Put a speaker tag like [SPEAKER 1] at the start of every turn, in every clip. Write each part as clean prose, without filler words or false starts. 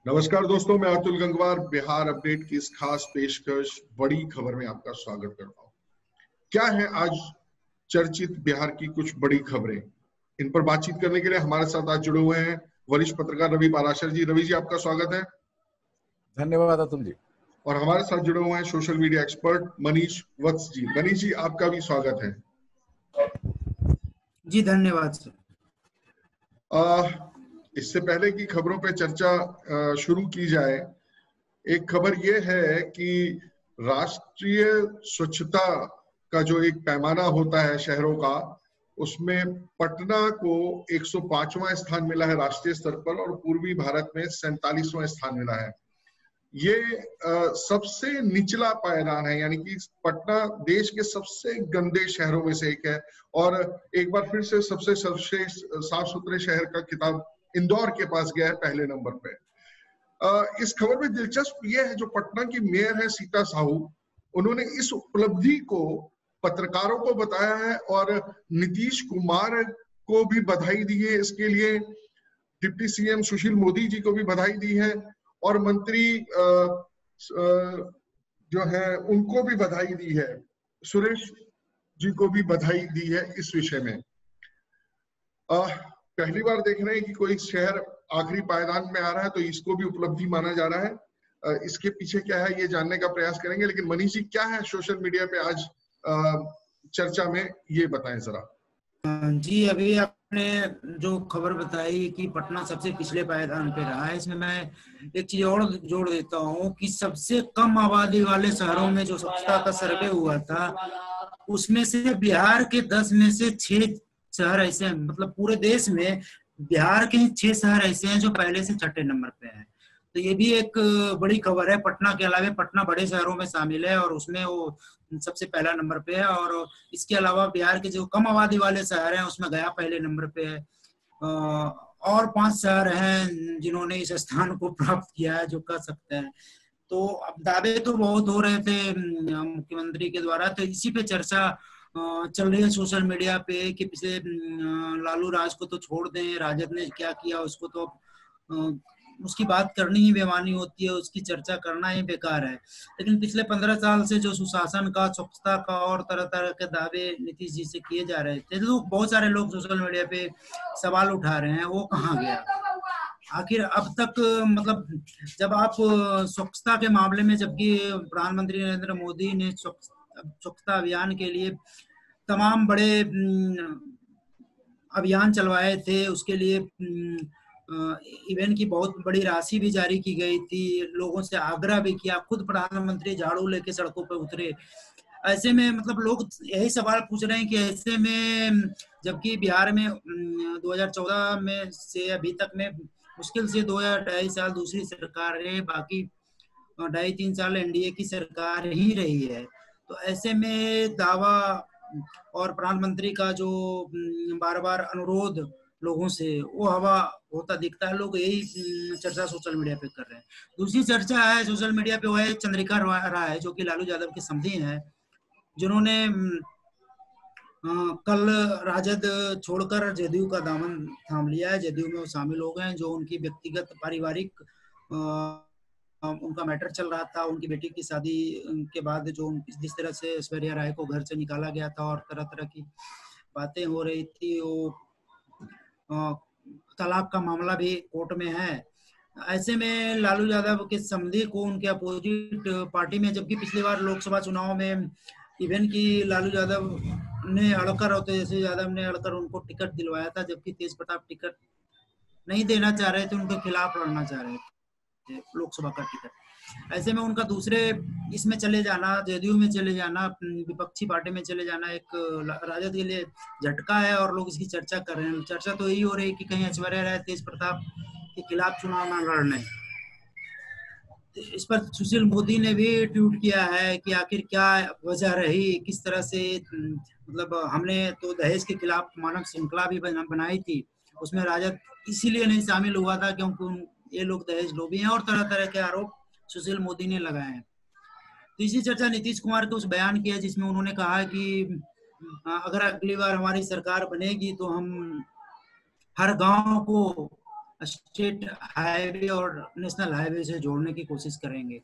[SPEAKER 1] नमस्कार दोस्तों, मैं अतुल गंगवार बिहार अपडेट की इस खास पेशकश बड़ी खबर में आपका स्वागत करता हूं। क्या है आज चर्चित बिहार की कुछ बड़ी खबरें, इन पर बातचीत करने के लिए हमारे साथ आज जुड़े हुए हैं वरिष्ठ पत्रकार रवि पाराशर जी। रवि जी, आपका स्वागत है।
[SPEAKER 2] धन्यवाद अतुल जी।
[SPEAKER 1] और हमारे साथ जुड़े हुए हैं सोशल मीडिया एक्सपर्ट मनीष वत्स जी। मनीष जी, आपका भी स्वागत है।
[SPEAKER 3] जी धन्यवाद सर।
[SPEAKER 1] इससे पहले की खबरों पे चर्चा शुरू की जाए, एक खबर यह है कि राष्ट्रीय स्वच्छता का जो एक पैमाना होता है शहरों का, उसमें पटना को 105वां स्थान मिला है राष्ट्रीय स्तर पर और पूर्वी भारत में 47वां स्थान मिला है। ये सबसे निचला पायदान है, यानी कि पटना देश के सबसे गंदे शहरों में से एक है। और एक बार फिर से सबसे सर्वश्रेष्ठ साफ सुथरे शहर का खिताब इंदौर के पास गया है पहले नंबर पे। इस खबर में दिलचस्प यह है, जो पटना की मेयर है सीता साहू, उन्होंने इस उपलब्धि को पत्रकारों को बताया है और नीतीश कुमार को भी बधाई दी है इसके लिए। डिप्टी सीएम सुशील मोदी जी को भी बधाई दी है और मंत्री जो है उनको भी बधाई दी है। सुरेश जी को भी बधाई दी है इस विषय में। पहली बार देख रहे हैं कि कोई शहर आखिरी पायदान में आ रहा है, तो इसको भी उपलब्धि माना जा रहा है। इसके पीछे क्या है ये जानने का प्रयास करेंगे, लेकिन मनीष जी, क्या है सोशल मीडिया पे आज चर्चा में, ये बताएं जरा।
[SPEAKER 3] जी, अभी आपने जो खबर बताई कि पटना सबसे पिछले पायदान पे रहा है, इसमें मैं एक चीज और जोड़ देता हूँ कि सबसे कम आबादी वाले शहरों में जो स्वच्छता का सर्वे हुआ था, उसमें से बिहार के 10 में से 6 शहर ऐसे हैं, मतलब पूरे देश में बिहार के 6 शहर ऐसे हैं जो पहले से छठे नंबर पे हैं। तो ये भी एक बड़ी खबर है। पटना के अलावा पटना बड़े शहरों में शामिल है और उसमें वो सबसे पहला नंबर पे है। और इसके अलावा बिहार के जो कम आबादी वाले शहर हैं उसमें गया पहले नंबर पे है। और 5 शहर हैं जिन्होंने इस स्थान को प्राप्त किया है, जो कह सकते हैं। तो अब दावे तो बहुत हो रहे थे मुख्यमंत्री के द्वारा, तो इसी पे चर्चा चल रही है सोशल मीडिया पे कि पिछले लालू राज को तो छोड़ दें, राजद ने क्या किया उसको तो उसकी बात करनी ही बेमानी होती है, उसकी चर्चा करना ही बेकार है। लेकिन पिछले 15 साल से जो सुशासन का, स्वच्छता का और तरह तरह के दावे नीतीश जी से किए जा रहे थे, तो बहुत सारे लोग सोशल मीडिया पे सवाल उठा रहे हैं, वो कहाँ गया आखिर अब तक। मतलब जब आप स्वच्छता के मामले में, जबकि प्रधानमंत्री नरेंद्र मोदी ने स्वच्छता अभियान के लिए तमाम बड़े अभियान चलवाए थे, उसके लिए इवेंट की बहुत बड़ी राशि भी जारी की गई थी, लोगों से आग्रह भी किया, खुद प्रधानमंत्री झाड़ू लेके सड़कों पर उतरे। ऐसे में मतलब लोग यही सवाल पूछ रहे हैं कि ऐसे में, जबकि बिहार में 2014 में से अभी तक में मुश्किल से 2-2.5 साल दूसरी सरकार है, बाकी 2.5-3 साल एनडीए की सरकार ही रही है। तो ऐसे में दावा और प्रधानमंत्री का जो बार बार अनुरोध लोगों से, वो हवा होता दिखता है। लोग यही चर्चा सोशल मीडिया पे कर रहे हैं। दूसरी चर्चा है सोशल मीडिया पे, वो है चंद्रिका राय, जो कि लालू यादव की समधी हैं, जिन्होंने कल राजद छोड़कर जदयू का दामन थाम लिया है। जदयू में वो शामिल हो गए हैं। जो उनकी व्यक्तिगत पारिवारिक उनका मैटर चल रहा था, उनकी बेटी की शादी के बाद जो जिस तरह से ऐश्वर्या राय को घर से निकाला गया था और तरह तरह की बातें हो रही थी, वो तलाक का मामला भी कोर्ट में है। ऐसे में लालू यादव के समधी को उनके अपोजिट पार्टी में, जबकि पिछली बार लोकसभा चुनाव में इवन की लालू यादव ने अड़कर और तेजस्वी यादव ने अड़कर उनको टिकट दिलवाया था, जबकि तेज प्रताप टिकट नहीं देना चाह रहे थे, उनके खिलाफ लड़ना चाह रहे थे लोकसभा का टिकट। ऐसे में उनका दूसरे इसमें चले जाना, जदयू में चले जाना, विपक्षी पार्टी में चले जाना एक राजद के लिए झटका है और लोग इसकी चर्चा कर रहे हैं। चर्चा तो यही हो रही है कि कहीं ऐश्वर्या राय तेज प्रताप के खिलाफ चुनाव न लड़ने। इस पर सुशील मोदी ने भी ट्वीट किया है कि आखिर क्या वजह रही, किस तरह से, मतलब हमने तो दहेज के खिलाफ मानव श्रृंखला भी बनाई थी, उसमें राजद इसीलिए नहीं शामिल हुआ था क्योंकि ये लोग दहेज लोभी हैं, और तरह तरह के आरोप सुशील मोदी ने लगाए हैं। तीसरी चर्चा नीतीश कुमार के उस बयान की है जिसमें उन्होंने कहा कि अगर अगली बार हमारी सरकार बनेगी तो हम हर गांव को स्टेट हाईवे और नेशनल हाईवे से जोड़ने की कोशिश करेंगे।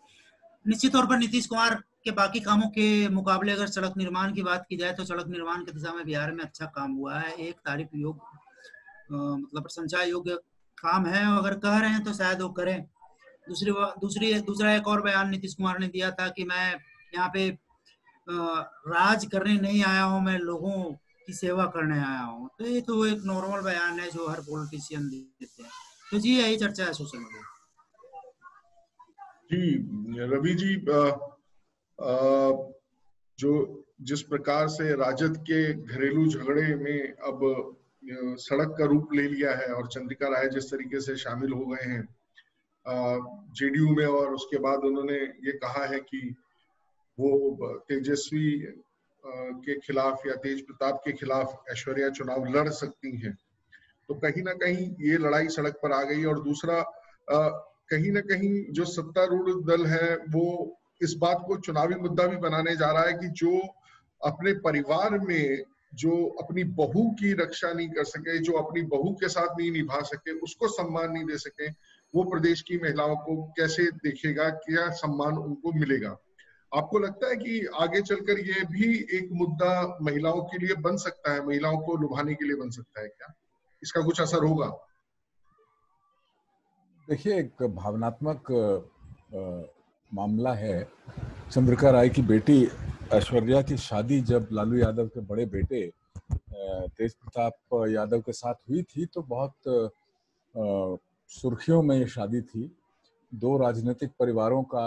[SPEAKER 3] निश्चित तौर पर नीतीश कुमार के बाकी कामों के मुकाबले अगर सड़क निर्माण की बात की जाए तो सड़क निर्माण की दिशा में बिहार में अच्छा काम हुआ है। एक तारीफ योग्य मतलब प्रशंसा योग्य काम है, अगर कह रहे हैं तो शायद वो करें। दूसरा एक और बयान नीतीश कुमार ने दिया था कि मैं यहाँ पे राज करने नहीं आया हूँ, मैं लोगों की सेवा करने आया हूँ। तो ये तो एक नॉर्मल बयान है जो हर पॉलिटिशियन देते हैं। तो जी यही चर्चा है सोशल मीडिया।
[SPEAKER 1] जी रवि जी, जो जिस प्रकार से राजद के घरेलू झगड़े में अब सड़क का रूप ले लिया है और चंद्रिका राय जिस तरीके से शामिल हो गए हैं जेडीयू में, और उसके बाद उन्होंने ये कहा है कि वो तेजस्वी के खिलाफ या तेज प्रताप के खिलाफ ऐश्वर्या चुनाव लड़ सकती हैं, तो कहीं ना कहीं ये लड़ाई सड़क पर आ गई। और दूसरा कहीं ना कहीं जो सत्तारूढ़ दल है वो इस बात को चुनावी मुद्दा भी बनाने जा रहा है कि जो अपने परिवार में जो अपनी बहू की रक्षा नहीं कर सके, जो अपनी बहू के साथ नहीं निभा सके, उसको सम्मान नहीं दे सके, वो प्रदेश की महिलाओं को कैसे देखेगा, क्या सम्मान उनको मिलेगा। आपको लगता है कि आगे चलकर ये भी एक मुद्दा महिलाओं के लिए बन सकता है, महिलाओं को लुभाने के लिए बन सकता है, क्या इसका कुछ असर होगा?
[SPEAKER 2] देखिए, एक भावनात्मक मामला है। चंद्रिका राय की बेटी ऐश्वर्या की शादी जब लालू यादव के बड़े बेटे तेज प्रताप यादव के साथ हुई थी तो बहुत सुर्खियों में ये शादी थी। दो राजनीतिक परिवारों का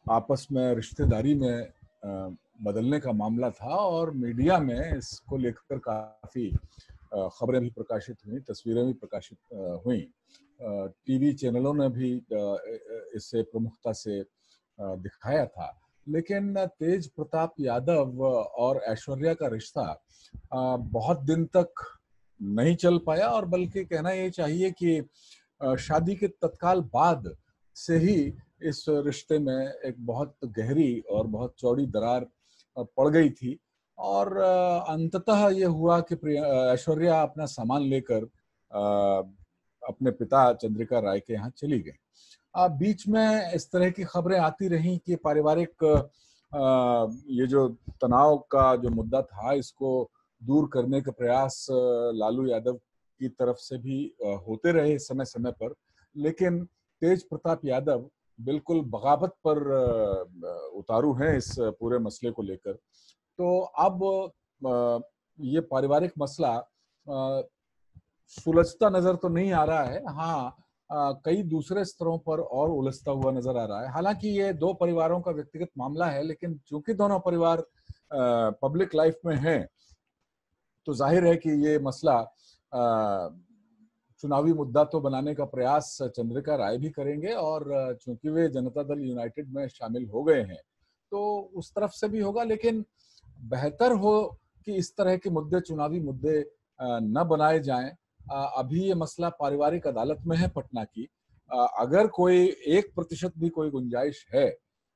[SPEAKER 2] आपस में रिश्तेदारी में बदलने का मामला था और मीडिया में इसको लेकर काफी खबरें भी प्रकाशित हुई, तस्वीरें भी प्रकाशित हुई। टीवी चैनलों ने भी इसे प्रमुखता से दिखाया था। लेकिन तेज प्रताप यादव और ऐश्वर्या का रिश्ता बहुत दिन तक नहीं चल पाया, और बल्कि कहना ये चाहिए कि शादी के तत्काल बाद से ही इस रिश्ते में एक बहुत गहरी और बहुत चौड़ी दरार पड़ गई थी। और अंततः ये हुआ कि ऐश्वर्या अपना सामान लेकर अपने पिता चंद्रिका राय के यहाँ चली गई। बीच में इस तरह की खबरें आती रहीं कि पारिवारिक ये जो तनाव का जो मुद्दा था इसको दूर करने का प्रयास लालू यादव की तरफ से भी होते रहे समय समय पर। लेकिन तेज प्रताप यादव बिल्कुल बगावत पर उतारू हैं इस पूरे मसले को लेकर। तो अब ये पारिवारिक मसला सुलझता नजर तो नहीं आ रहा है। हाँ, कई दूसरे स्तरों पर और उलझता हुआ नजर आ रहा है। हालांकि ये दो परिवारों का व्यक्तिगत मामला है, लेकिन चूंकि दोनों परिवार पब्लिक लाइफ में हैं तो जाहिर है कि ये मसला चुनावी मुद्दा तो बनाने का प्रयास चंद्रिका राय भी करेंगे, और चूंकि वे जनता दल यूनाइटेड में शामिल हो गए हैं तो उस तरफ से भी होगा। लेकिन बेहतर हो कि इस तरह के मुद्दे चुनावी मुद्दे न बनाए जाएं। अभी ये मसला पारिवारिक अदालत में है पटना की। अगर कोई 1% भी कोई गुंजाइश है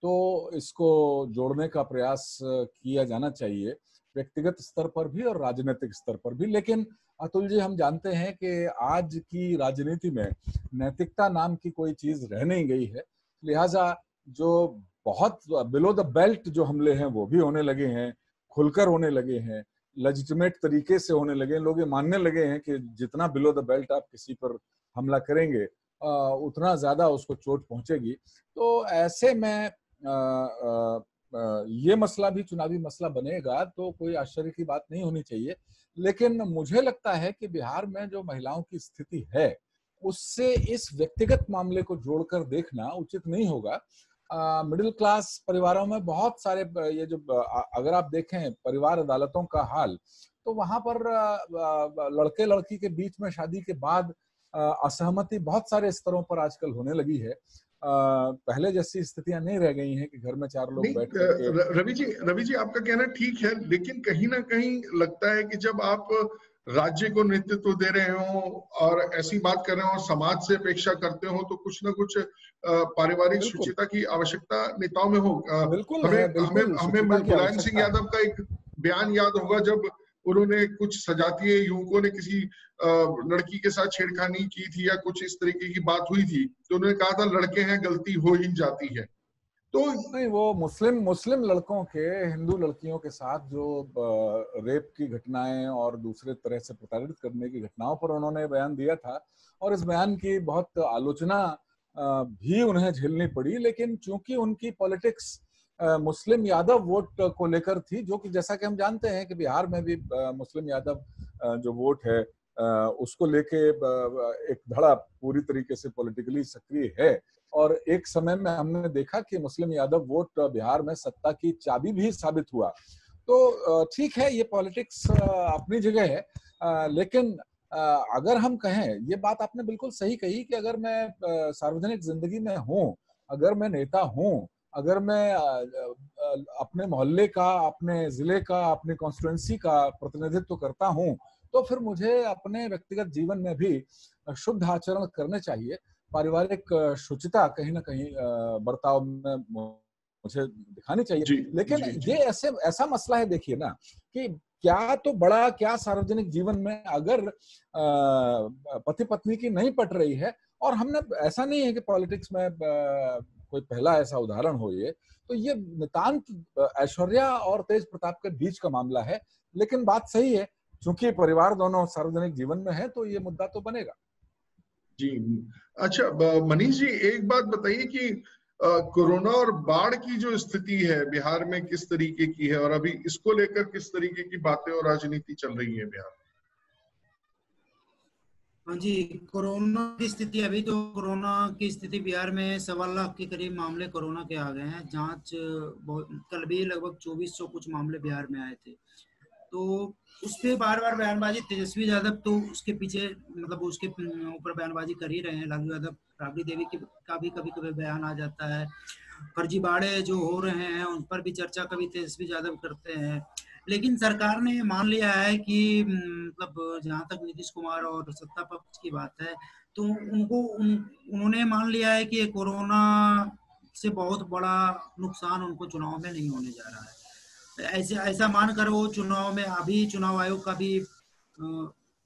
[SPEAKER 2] तो इसको जोड़ने का प्रयास किया जाना चाहिए, व्यक्तिगत स्तर पर भी और राजनीतिक स्तर पर भी। लेकिन अतुल जी, हम जानते हैं कि आज की राजनीति में नैतिकता नाम की कोई चीज रह नहीं गई है। लिहाजा जो बहुत बिलो द बेल्ट जो हमले हैं वो भी होने लगे हैं, खुलकर होने लगे हैं, लेजिटिमेट तरीके से होने लगे हैं। लोग ये मानने लगे हैं कि जितना बिलो द बेल्ट आप किसी पर हमला करेंगे उतना ज्यादा उसको चोट पहुंचेगी। तो ऐसे में ये मसला भी चुनावी मसला बनेगा तो कोई आश्चर्य की बात नहीं होनी चाहिए। लेकिन मुझे लगता है कि बिहार में जो महिलाओं की स्थिति है उससे इस व्यक्तिगत मामले को जोड़कर देखना उचित नहीं होगा। मिडिल क्लास परिवारों में बहुत सारे ये जो अगर आप देखें परिवार अदालतों का हाल, तो वहां पर लड़के लड़की के बीच में शादी के बाद असहमति बहुत सारे स्तरों पर आजकल होने लगी है। पहले जैसी स्थितियां नहीं रह गई हैं कि घर में 4 लोग बैठ करके।
[SPEAKER 1] रवि जी आपका कहना ठीक है, लेकिन कहीं ना कहीं लगता है कि जब आप राज्य को नेतृत्व दे रहे हो और ऐसी बात कर रहे हो और समाज से अपेक्षा करते हो तो कुछ ना कुछ पारिवारिक शुचिता की आवश्यकता नेताओं में हो।
[SPEAKER 2] बिल्कुल
[SPEAKER 1] हमें मुलायम सिंह यादव का एक बयान याद होगा जब उन्होंने कुछ सजातीय युवकों ने किसी लड़की के साथ छेड़खानी की थी या कुछ इस तरीके की बात हुई थी, तो उन्होंने कहा था लड़के हैं, गलती हो ही जाती है। तो
[SPEAKER 2] नहीं, वो मुस्लिम लड़कों के हिंदू लड़कियों के साथ जो रेप की घटनाएं और दूसरे तरह से प्रताड़ित करने की घटनाओं पर उन्होंने बयान दिया था, और इस बयान की बहुत आलोचना भी उन्हें झेलनी पड़ी। लेकिन चूंकि उनकी पॉलिटिक्स मुस्लिम यादव वोट को लेकर थी, जो कि जैसा कि हम जानते हैं कि बिहार में भी मुस्लिम यादव जो वोट है उसको लेके एक धड़ा पूरी तरीके से पॉलिटिकली सक्रिय है। और एक समय में हमने देखा कि मुस्लिम यादव वोट बिहार में सत्ता की चाबी भी साबित हुआ। तो ठीक है, ये पॉलिटिक्स अपनी जगह है, लेकिन अगर हम कहें, ये बात आपने बिल्कुल सही कही कि अगर मैं सार्वजनिक जिंदगी में हूँ, अगर मैं नेता हूँ, अगर मैं अपने मोहल्ले का, अपने जिले का, अपनी कॉन्स्टिट्यूएंसी का प्रतिनिधित्व करता हूँ, तो फिर मुझे अपने व्यक्तिगत जीवन में भी शुद्ध आचरण करने चाहिए। पारिवारिक शुचिता कहीं ना कहीं बर्ताव में मुझे दिखानी चाहिए। लेकिन ये ऐसा मसला है, देखिए ना, कि क्या तो बड़ा क्या सार्वजनिक जीवन में अगर पति पत्नी की नहीं पट रही है, और हमने ऐसा नहीं है कि पॉलिटिक्स में कोई पहला ऐसा उदाहरण हो, ये तो ये नितांत ऐश्वर्या और तेज प्रताप के बीच का मामला है। लेकिन बात सही है, चूंकि परिवार दोनों सार्वजनिक जीवन में है, तो ये मुद्दा तो बनेगा।
[SPEAKER 1] जी अच्छा, मनीष जी एक बात बताइए कि कोरोना और बाढ़ की जो स्थिति है बिहार में किस तरीके की है, और अभी इसको लेकर किस तरीके की बातें और राजनीति चल रही है बिहार में?
[SPEAKER 3] हाँ जी, कोरोना की स्थिति, अभी तो कोरोना की स्थिति बिहार में 1.25 लाख के करीब मामले कोरोना के आ गए हैं। जांच कल भी लगभग 2400 कुछ मामले बिहार में आए थे। तो उस पर बार बार बयानबाजी तेजस्वी यादव तो उसके पीछे, मतलब उसके ऊपर बयानबाजी कर ही रहे हैं। लालू यादव, राबड़ी देवी का भी कभी कभी बयान आ जाता है। फर्जीवाड़े जो हो रहे हैं उन पर भी चर्चा कभी तेजस्वी यादव करते हैं। लेकिन सरकार ने मान लिया है कि मतलब जहाँ तक नीतीश कुमार और सत्ता पक्ष की बात है, तो उन्होंने मान लिया है कि कोरोना से बहुत बड़ा नुकसान उनको चुनाव में नहीं होने जा रहा है। ऐसा मानकर वो चुनाव में, अभी चुनाव आयोग का भी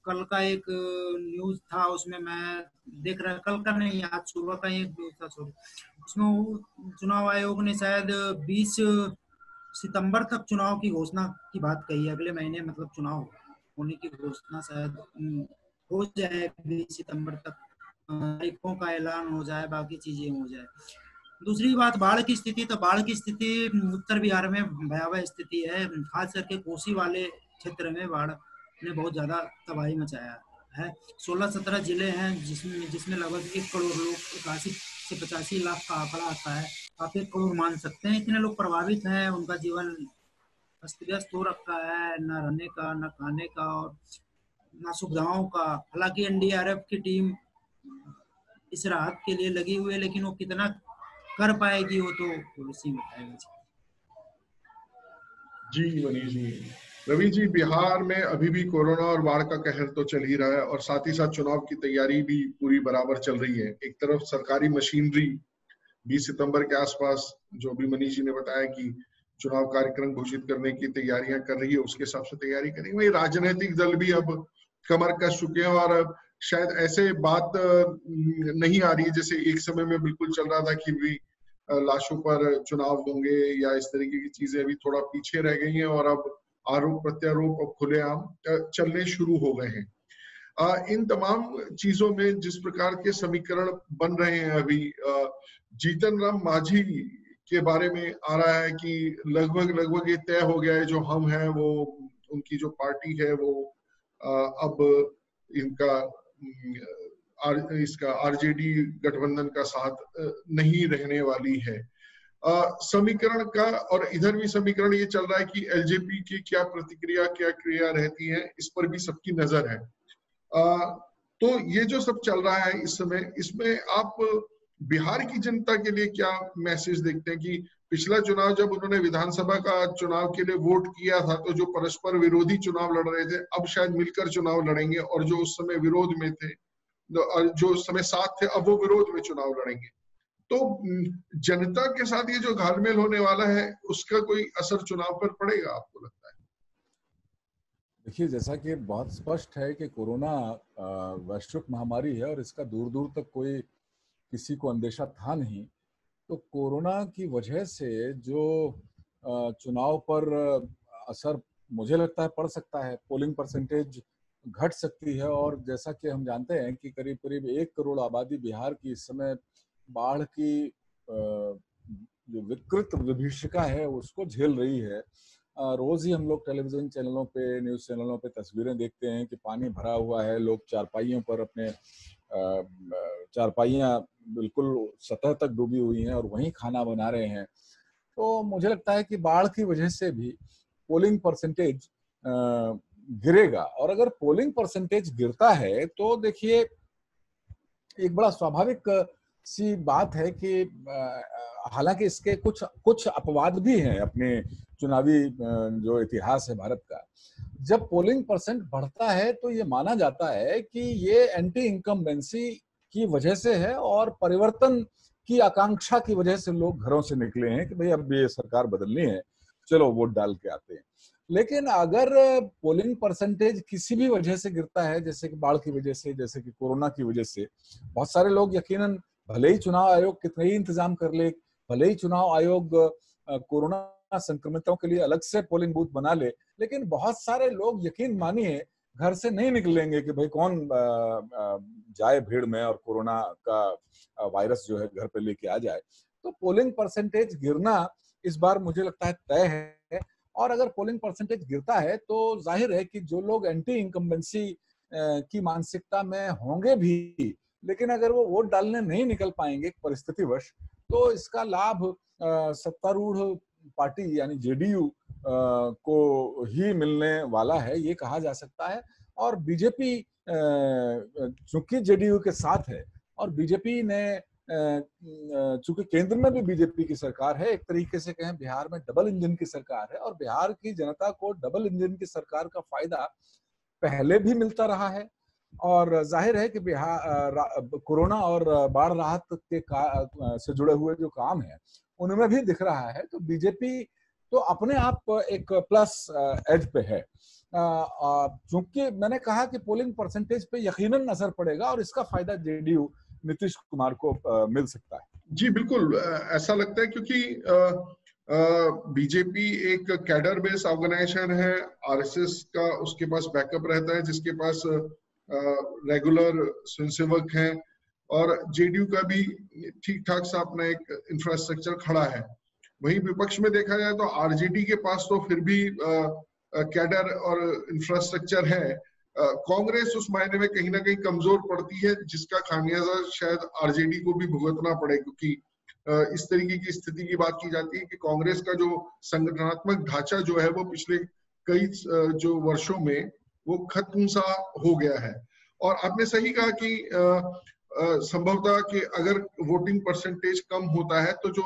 [SPEAKER 3] कल का एक न्यूज था, उसमें मैं देख रहा, कल का नहीं, आज सुबह का एक न्यूज था, सॉरी, उसमें चुनाव आयोग ने शायद 20 सितंबर तक चुनाव की घोषणा की बात कही है। अगले महीने मतलब चुनाव होने की घोषणा शायद हो जाए, 20 सितंबर तक तारीखों का ऐलान हो जाए, बाकी चीजें हो जाए। दूसरी बात बाढ़ की स्थिति, तो बाढ़ की स्थिति उत्तर बिहार में भयावह स्थिति है। खास करके कोसी वाले क्षेत्र में बाढ़ ने बहुत ज्यादा तबाही मचाया है। 16-17 जिले हैं जिसमें लगभग 1 करोड़ लोग, 81 से 85 लाख का आंकड़ा आता है। आप 1 करोड़ मान सकते हैं, इतने लोग प्रभावित हैं। उनका जीवन अस्त व्यस्त हो रखा है, न रहने का, न खाने का, और न सुविधाओं का। हालांकि एनडीआरएफ की टीम इस राहत के लिए लगी हुई है, लेकिन वो कितना कर पाएगी वो तो पुलिस ही बताएगा।
[SPEAKER 1] जी मनीष जी, रवि जी, बिहार में अभी भी कोरोना और बाढ़ का कहर तो चल ही रहा है, और साथ ही साथ चुनाव की तैयारी भी पूरी बराबर चल रही है। एक तरफ सरकारी मशीनरी 20 सितंबर के आसपास, जो भी मनीष जी ने बताया कि चुनाव कार्यक्रम घोषित करने की तैयारियां कर रही है, उसके हिसाब से तैयारी करेंगे। वही राजनीतिक दल भी अब कमर कस चुके हैं, और अब शायद ऐसे बात नहीं आ रही है जैसे एक समय में बिल्कुल चल रहा था कि भी लाशों पर चुनाव होंगे या इस तरीके की चीजें अभी थोड़ा पीछे रह गई हैं, और अब आरोप प्रत्यारोप अब खुलेआम चलने शुरू हो गए हैं। इन तमाम चीजों में जिस प्रकार के समीकरण बन रहे हैं अभी, जीतन राम मांझी के बारे में आ रहा है कि लगभग ये तय हो गया है, जो हम हैं वो, उनकी जो पार्टी है वो अब इसका आरजेडी गठबंधन का साथ नहीं रहने वाली है। समीकरण का, और इधर भी समीकरण ये चल रहा है कि एलजेपी की क्या प्रतिक्रिया, क्या क्रिया रहती है, इस पर भी सबकी नजर है। तो ये जो सब चल रहा है इस समय, इसमें आप बिहार की जनता के लिए क्या मैसेज देखते हैं कि पिछला चुनाव जब उन्होंने विधानसभा का चुनाव के लिए वोट किया था, तो जो परस्पर विरोधी चुनाव लड़ रहे थे, अब शायद मिलकर चुनाव लड़ेंगे, और जो उस समय विरोध में थे, जो उस समय साथ थे, अब वो विरोध में चुनाव लड़ेंगे। तो जनता के साथ ये जो घालमेल होने वाला है, उसका कोई असर चुनाव पर पड़ेगा, आपको लगता है?
[SPEAKER 2] देखिए, जैसा कि बहुत स्पष्ट है कि कोरोना वैश्विक महामारी है और इसका दूर दूर तक कोई किसी को अंदेशा था नहीं। तो कोरोना की वजह से जो चुनाव पर असर मुझे लगता है पड़ सकता है, पोलिंग परसेंटेज घट सकती है। और जैसा कि हम जानते हैं कि करीब करीब 1 करोड़ आबादी बिहार की इस समय बाढ़ की जो विकृत विभीषिका है उसको झेल रही है। रोज ही हम लोग टेलीविजन चैनलों पे, न्यूज चैनलों पे तस्वीरें देखते हैं कि पानी भरा हुआ है, लोग चारपाइयों पर अपने चारपाइयाँ बिल्कुल सतह तक डूबी हुई हैं और वहीं खाना बना रहे हैं। तो मुझे लगता है कि बाढ़ की वजह से भी पोलिंग परसेंटेज गिरेगा। और अगर पोलिंग परसेंटेज गिरता है तो देखिए, एक बड़ा स्वाभाविक सी बात है कि हालांकि इसके कुछ कुछ अपवाद भी हैं अपने चुनावी जो इतिहास है भारत का। जब पोलिंग परसेंट बढ़ता है तो ये माना जाता है कि ये एंटी इनकम्बेंसी की वजह से है और परिवर्तन की आकांक्षा की वजह से लोग घरों से निकले हैं कि भाई अब ये सरकार बदलनी है, चलो वोट डाल के आते हैं। लेकिन अगर पोलिंग परसेंटेज किसी भी वजह से गिरता है, जैसे कि बाढ़ की वजह से, जैसे कि कोरोना की वजह से, बहुत सारे लोग यकीनन भले ही चुनाव आयोग कितने ही इंतजाम कर ले, भले ही चुनाव आयोग कोरोना संक्रमितों के लिए अलग से पोलिंग बूथ बना ले, लेकिन बहुत सारे लोग यकीन मानिए घर से नहीं निकलेंगे कि भाई कौन जाए भीड़ में और कोरोना का वायरस जो है घर पे लेके आ जाए। तो पोलिंग परसेंटेज गिरना इस बार मुझे लगता है तय है। और अगर पोलिंग परसेंटेज गिरता है तो जाहिर है कि जो लोग एंटी इनकम्बेंसी की मानसिकता में होंगे भी, लेकिन अगर वो वोट डालने नहीं निकल पाएंगे परिस्थितिवश, तो इसका लाभ सत्तारूढ़ पार्टी यानी जेडीयू को ही मिलने वाला है, ये कहा जा सकता है। और बीजेपी चूंकि जेडीयू के साथ है और बीजेपी ने चूंकि केंद्र में भी बीजेपी की सरकार है, एक तरीके से कहें बिहार में डबल इंजन की सरकार है और बिहार की जनता को डबल इंजन की सरकार का फायदा पहले भी मिलता रहा है। और जाहिर है कि बिहार कोरोना और बाढ़ राहत के से जुड़े हुए जो काम है उनमें भी दिख रहा है। तो बीजेपी तो अपने आप एक प्लस एज पे है। चूंकि मैंने कहा कि पोलिंग परसेंटेज पे यकीनन असर पड़ेगा और इसका फायदा जेडीयू नीतीश कुमार को मिल सकता है।
[SPEAKER 1] जी बिल्कुल, ऐसा लगता है क्योंकि बीजेपी एक कैडर बेस्ड ऑर्गेनाइजेशन है, आरएसएस का उसके पास बैकअप रहता है, जिसके पास रेगुलर स्वयंसेवक हैं, और जेडीयू का भी ठीक ठाक सा अपना एक इंफ्रास्ट्रक्चर खड़ा है। वहीं विपक्ष में देखा जाए तो आरजेडी के पास तो फिर भी कैडर और इंफ्रास्ट्रक्चर है। कांग्रेस उस मायने में कहीं ना कहीं कमजोर पड़ती है, जिसका खामियाजा शायद आरजेडी को भी भुगतना पड़े, क्योंकि इस तरीके की स्थिति की बात की जाती है कि कांग्रेस का जो संगठनात्मक ढांचा जो है वो पिछले कई जो वर्षों में वो खत्म सा हो गया है। और आपने सही कहा कि संभवतः कि अगर वोटिंग परसेंटेज कम होता है तो जो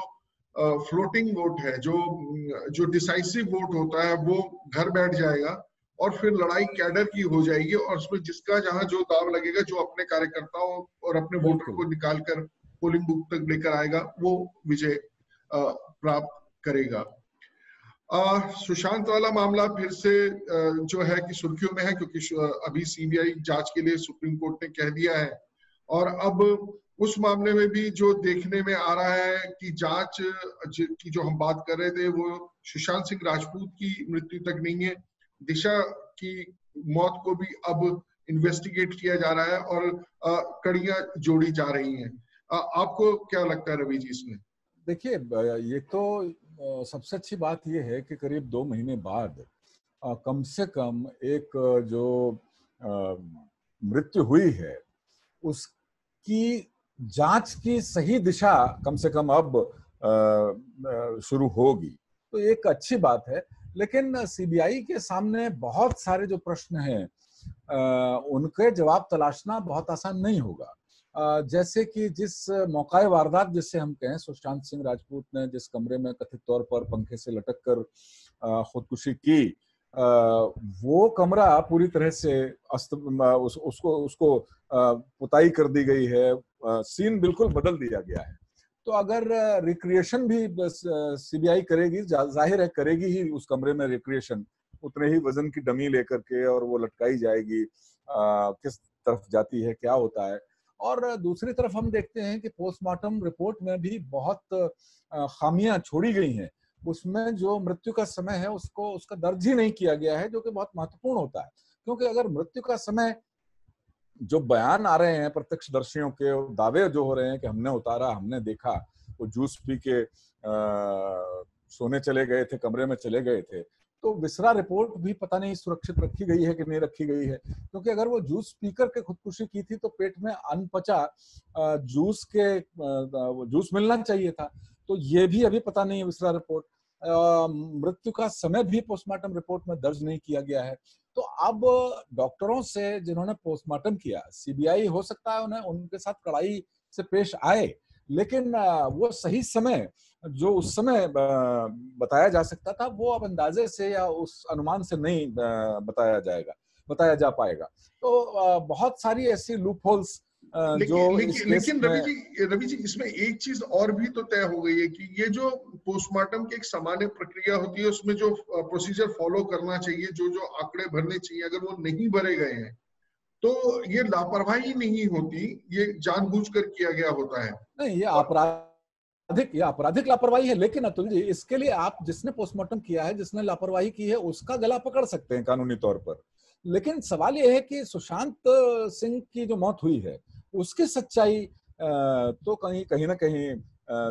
[SPEAKER 1] फ्लोटिंग वोट है, जो डिसाइसिव वोट होता है, वो घर बैठ जाएगा और फिर लड़ाई कैडर की हो जाएगी और उसमें जिसका जहां जो दाव लगेगा, जो अपने कार्यकर्ताओं और अपने वोटर को निकालकर पोलिंग बूथ तक लेकर आएगा, वो विजय प्राप्त करेगा। सुशांत वाला मामला फिर से जो है कि सुर्खियों में है, क्योंकि अभी सीबीआई जांच के लिए सुप्रीम कोर्ट ने कह दिया है। और अब उस मामले में भी जो देखने में आ रहा है कि जांच की जो हम बात कर रहे थे वो सुशांत सिंह राजपूत की मृत्यु तक नहीं है, दिशा की मौत को भी अब इन्वेस्टिगेट किया जा रहा है और कड़ियां जोड़ी जा रही हैं। आपको क्या लगता है रवि जी इसमें?
[SPEAKER 2] देखिए, ये तो सबसे अच्छी बात ये है कि करीब 2 महीने बाद कम से कम एक जो मृत्यु हुई है उसकी जांच की सही दिशा कम से कम अब शुरू होगी, तो एक अच्छी बात है। लेकिन सीबीआई के सामने बहुत सारे जो प्रश्न हैं उनके जवाब तलाशना बहुत आसान नहीं होगा। जैसे कि जिस मौकाए वारदात जिससे हम कहें, सुशांत सिंह राजपूत ने जिस कमरे में कथित तौर पर पंखे से लटक कर खुदकुशी की, वो कमरा पूरी तरह से उसको पुताई कर दी गई है, सीन बिल्कुल बदल दिया गया है। तो अगर रिक्रिएशन भी सीबीआई करेगी, जाहिर है करेगी ही उस कमरे में रिक्रिएशन, उतने ही वजन की डमी लेकर के और वो लटकाई जाएगी, किस तरफ जाती है, क्या होता है। और दूसरी तरफ हम देखते हैं कि पोस्टमार्टम रिपोर्ट में भी बहुत खामियां छोड़ी गई हैं। उसमें जो मृत्यु का समय है उसको उसका दर्ज ही नहीं किया गया है, जो कि बहुत महत्वपूर्ण होता है, क्योंकि अगर मृत्यु का समय जो बयान आ रहे हैं प्रत्यक्षदर्शियों के, दावे जो हो रहे हैं कि हमने उतारा, हमने देखा, वो जूस पी के सोने चले गए थे, कमरे में चले गए थे, तो विसरा रिपोर्ट भी पता नहीं सुरक्षित रखी गई है कि नहीं रखी गई है। क्योंकि अगर वो जूस पी करके खुदकुशी की थी तो पेट में अनपचा जूस मिलना चाहिए था, तो ये भी अभी पता नहीं है विसरा रिपोर्ट। मृत्यु का समय भी पोस्टमार्टम रिपोर्ट में दर्ज नहीं किया गया है। तो अब डॉक्टरों से जिन्होंने पोस्टमार्टम किया, सीबीआई हो सकता है उन्हें उनके साथ कड़ाई से पेश आए, लेकिन वो सही समय जो उस समय बताया जा सकता था वो अब अंदाजे से या उस अनुमान से नहीं बताया जा पाएगा। तो बहुत सारी ऐसी लूप होल्स
[SPEAKER 1] लेकिन रवि जी इसमें एक चीज और भी तो तय हो गई है कि ये जो पोस्टमार्टम की एक सामान्य प्रक्रिया होती है उसमें जो प्रोसीजर फॉलो करना चाहिए, जो जो आंकड़े भरने चाहिए, अगर वो नहीं भरे गए हैं तो ये लापरवाही नहीं होती, ये जानबूझकर किया गया होता है।
[SPEAKER 2] नहीं, ये आपराधिक लापरवाही है। लेकिन अतुल जी, इसके लिए आप जिसने पोस्टमार्टम किया है, जिसने लापरवाही की है, उसका गला पकड़ सकते हैं कानूनी तौर पर। लेकिन सवाल यह है कि सुशांत सिंह की जो मौत हुई है उसकी सच्चाई तो कहीं ना कहीं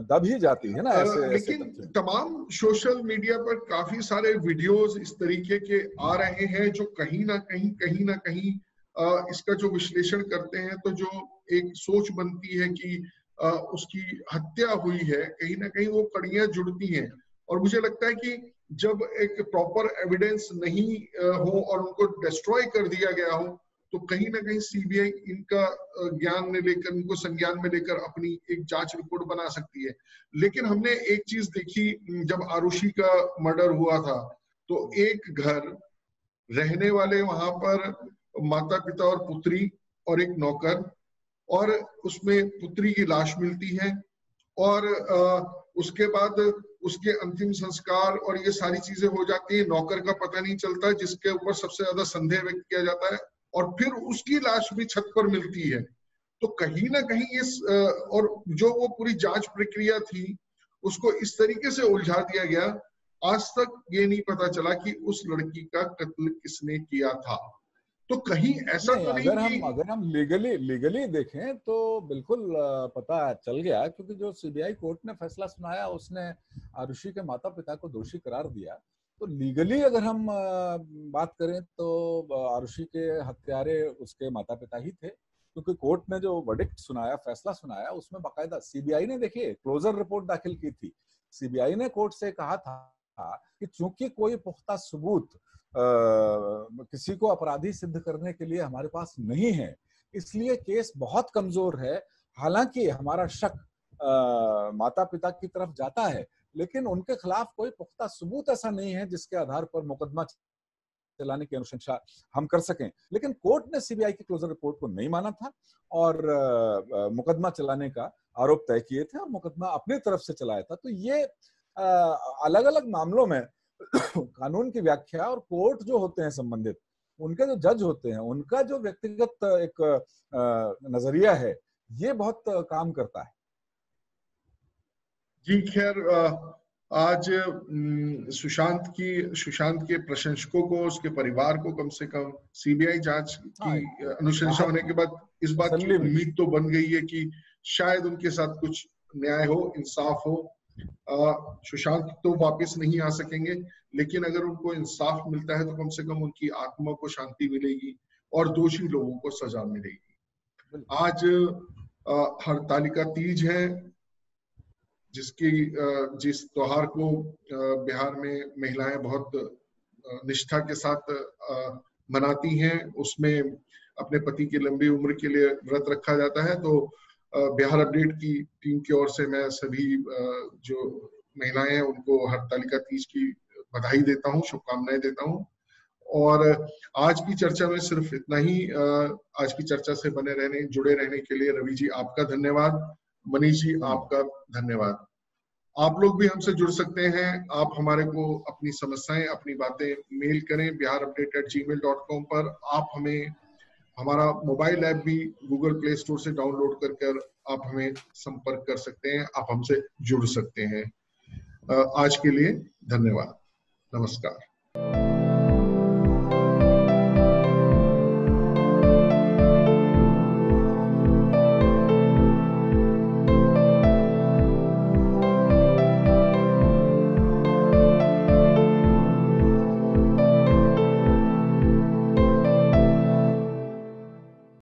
[SPEAKER 2] दब ही जाती है ना
[SPEAKER 1] लेकिन तमाम सोशल मीडिया पर काफी सारे वीडियोस इस तरीके के आ रहे हैं जो कहीं ना कहीं इसका जो विश्लेषण करते हैं तो जो एक सोच बनती है कि उसकी हत्या हुई है, कहीं ना कहीं वो कड़ियां जुड़ती हैं। और मुझे लगता है कि जब एक प्रॉपर एविडेंस नहीं हो और उनको डिस्ट्रॉय कर दिया गया हो तो कहीं ना कहीं सीबीआई इनका ज्ञान में लेकर, इनको संज्ञान में लेकर अपनी एक जांच रिपोर्ट बना सकती है। लेकिन हमने एक चीज देखी, जब आरुषि का मर्डर हुआ था तो एक घर रहने वाले वहां पर माता पिता और पुत्री और एक नौकर, और उसमें पुत्री की लाश मिलती है और उसके बाद उसके अंतिम संस्कार और ये सारी चीजें हो जाती है। नौकर का पता नहीं चलता जिसके ऊपर सबसे ज्यादा संदेह व्यक्त किया जाता है, और फिर उसकी लाश भी छत पर मिलती है। तो कहीं ना कहीं इस और जो वो पूरी जांच प्रक्रिया थी उसको इस तरीके से उलझा दिया गया, आज तक ये नहीं पता चला कि उस लड़की का कत्ल किसने किया था। तो कहीं ऐसा तो नहीं
[SPEAKER 2] अगर हम लीगली देखें तो बिल्कुल पता चल गया, क्योंकि जो सीबीआई कोर्ट ने फैसला सुनाया उसने आरुषि के माता पिता को दोषी करार दिया। तो लीगली अगर हम बात करें तो आरुषि के हत्यारे उसके माता पिता ही थे, क्योंकि कोर्ट ने जो वर्डिक्ट सुनाया, फैसला सुनाया, उसमें बाकायदा सीबीआई ने देखिए क्लोजर रिपोर्ट दाखिल की थी। सीबीआई ने कोर्ट से कहा था कि चूंकि कोई पुख्ता सबूत किसी को अपराधी सिद्ध करने के लिए हमारे पास नहीं है, इसलिए केस बहुत कमजोर है। हालांकि हमारा शक माता पिता की तरफ जाता है, लेकिन उनके खिलाफ कोई पुख्ता सबूत ऐसा नहीं है जिसके आधार पर मुकदमा चलाने की अनुशंसा हम कर सकें। लेकिन कोर्ट ने सीबीआई की क्लोजर रिपोर्ट को नहीं माना था और मुकदमा चलाने का आरोप तय किए थे और मुकदमा अपनी तरफ से चलाया था। तो ये अलग अलग मामलों में कानून की व्याख्या और कोर्ट जो होते हैं संबंधित, उनके जो जज होते हैं, उनका जो व्यक्तिगत एक नजरिया है, ये बहुत काम करता है।
[SPEAKER 1] जी खैर, आज सुशांत के प्रशंसकों को, उसके परिवार को कम से कम सीबीआई जांच की अनुशंसा होने के बाद इस बात की उम्मीद तो बन गई है कि शायद उनके साथ कुछ न्याय हो, इंसाफ हो। सुशांत तो वापस नहीं आ सकेंगे, लेकिन अगर उनको इंसाफ मिलता है तो कम से कम उनकी आत्मा को शांति मिलेगी और दोषी लोगों को सजा मिलेगी। आज हरतालिका तीज है, जिस त्योहार को बिहार में महिलाएं बहुत निष्ठा के साथ मनाती हैं। उसमें अपने पति की लंबी उम्र के लिए व्रत रखा जाता है। तो बिहार अपडेट की टीम की ओर से मैं सभी जो महिलाएं हैं उनको हरतालिका तीज की बधाई देता हूं, शुभकामनाएं देता हूं। और आज की चर्चा में सिर्फ इतना ही। आज की चर्चा से जुड़े रहने के लिए रवि जी आपका धन्यवाद, मनीष जी आपका धन्यवाद। आप लोग भी हमसे जुड़ सकते हैं। आप हमारे को अपनी समस्याएं, अपनी बातें मेल करें biharupdate@gmail.com पर। आप हमें हमारा मोबाइल ऐप भी गूगल प्ले स्टोर से डाउनलोड कर आप हमें संपर्क कर सकते हैं, आप हमसे जुड़ सकते हैं। आज के लिए धन्यवाद, नमस्कार।